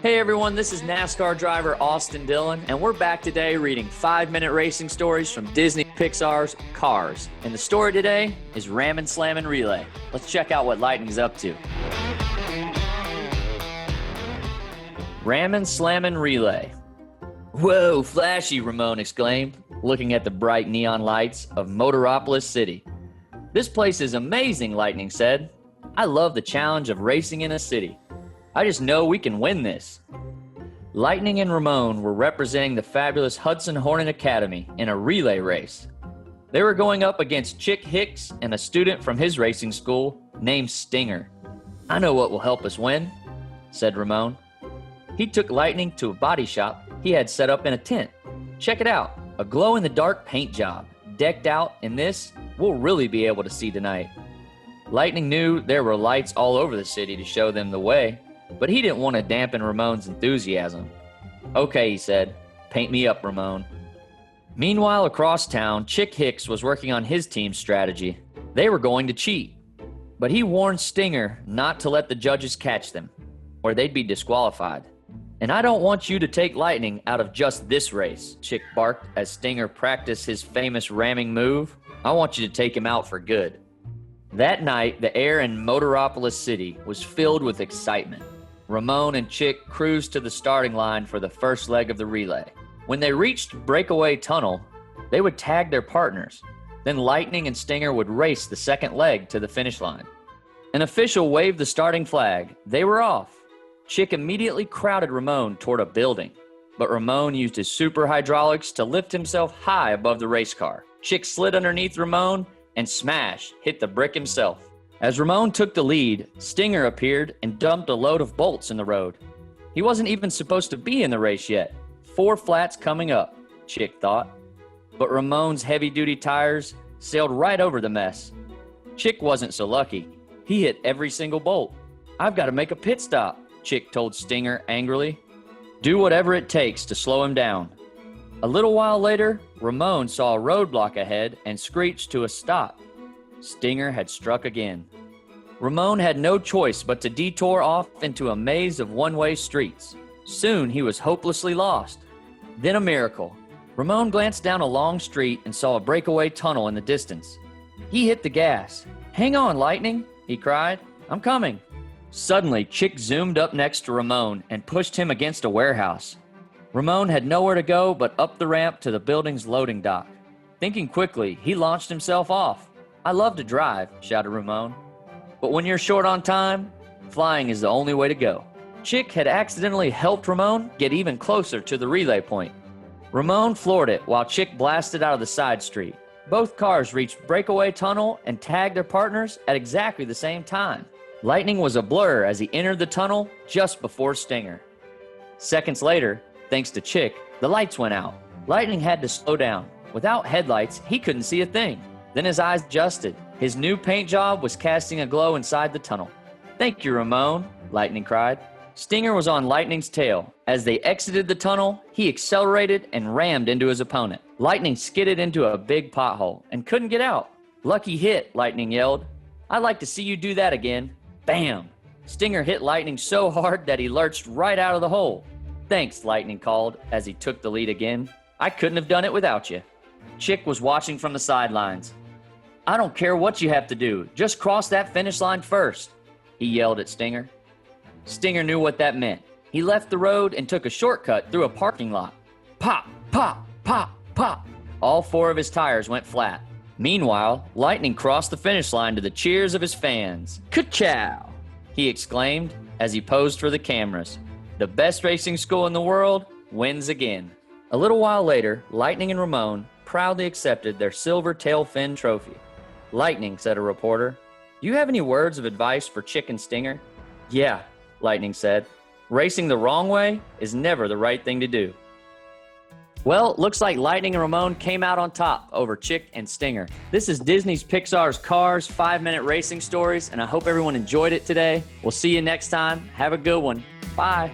Hey everyone, this is NASCAR driver Austin Dillon, and we're back today reading 5-minute racing stories from Disney Pixar's Cars. And the story today is Rammin Slammin Relay. Let's check out what Lightning's up to. Rammin Slammin Relay. Whoa, flashy, Ramone exclaimed, looking at the bright neon lights of Motoropoulos City. This place is amazing, Lightning said. I love the challenge of racing in a city. I just know we can win this. Lightning and Ramone were representing the fabulous Hudson Hornet Academy in a relay race. They were going up against Chick Hicks and a student from his racing school named Stinger. I know what will help us win, said Ramone. He took Lightning to a body shop he had set up in a tent. Check it out, a glow-in-the-dark paint job, decked out in this we'll really be able to see tonight. Lightning knew there were lights all over the city to show them the way, but he didn't want to dampen Ramone's enthusiasm. Okay, he said, paint me up, Ramone. Meanwhile, across town, Chick Hicks was working on his team's strategy. They were going to cheat, but he warned Stinger not to let the judges catch them, or they'd be disqualified. And I don't want you to take Lightning out of just this race, Chick barked as Stinger practiced his famous ramming move. I want you to take him out for good. That night, the air in Motoropoulos City was filled with excitement. Ramone and Chick cruised to the starting line for the first leg of the relay. When they reached Breakaway Tunnel, they would tag their partners. Then Lightning and Stinger would race the second leg to the finish line. An official waved the starting flag. They were off. Chick immediately crowded Ramone toward a building, but Ramone used his super hydraulics to lift himself high above the race car. Chick slid underneath Ramone and smash hit the brick himself. As Ramone took the lead, Stinger appeared and dumped a load of bolts in the road. He wasn't even supposed to be in the race yet. 4 flats coming up, Chick thought. But Ramone's heavy-duty tires sailed right over the mess. Chick wasn't so lucky. He hit every single bolt. I've got to make a pit stop, Chick told Stinger angrily. Do whatever it takes to slow him down. A little while later, Ramone saw a roadblock ahead and screeched to a stop. Stinger had struck again. Ramone had no choice but to detour off into a maze of one-way streets. Soon he was hopelessly lost. Then a miracle. Ramone glanced down a long street and saw a breakaway tunnel in the distance. He hit the gas. Hang on, Lightning, he cried. I'm coming. Suddenly, Chick zoomed up next to Ramone and pushed him against a warehouse. Ramone had nowhere to go but up the ramp to the building's loading dock. Thinking quickly, he launched himself off. I love to drive, shouted Ramone. But when you're short on time, flying is the only way to go. Chick had accidentally helped Ramone get even closer to the relay point. Ramone floored it while Chick blasted out of the side street. Both cars reached Breakaway Tunnel and tagged their partners at exactly the same time. Lightning was a blur as he entered the tunnel just before Stinger. Seconds later, thanks to Chick, the lights went out. Lightning had to slow down. Without headlights, he couldn't see a thing. Then his eyes adjusted. His new paint job was casting a glow inside the tunnel. Thank you, Ramone, Lightning cried. Stinger was on Lightning's tail. As they exited the tunnel, he accelerated and rammed into his opponent. Lightning skidded into a big pothole and couldn't get out. Lucky hit, Lightning yelled. I'd like to see you do that again. Bam! Stinger hit Lightning so hard that he lurched right out of the hole. Thanks, Lightning called as he took the lead again. I couldn't have done it without you. Chick was watching from the sidelines. I don't care what you have to do. Just cross that finish line first, he yelled at Stinger. Stinger knew what that meant. He left the road and took a shortcut through a parking lot. Pop, pop, pop, pop. All 4 of his tires went flat. Meanwhile, Lightning crossed the finish line to the cheers of his fans. Ka-chow! He exclaimed as he posed for the cameras. The best racing school in the world wins again. A little while later, Lightning and Ramone proudly accepted their silver tail fin trophy. Lightning, said a reporter, do you have any words of advice for Chick and Stinger? Yeah, Lightning said. Racing the wrong way is never the right thing to do. Well, looks like Lightning and Ramone came out on top over Chick and Stinger. This is Disney's Pixar's Cars 5-minute racing stories, and I hope everyone enjoyed it today. We'll see you next time. Have a good one. Bye.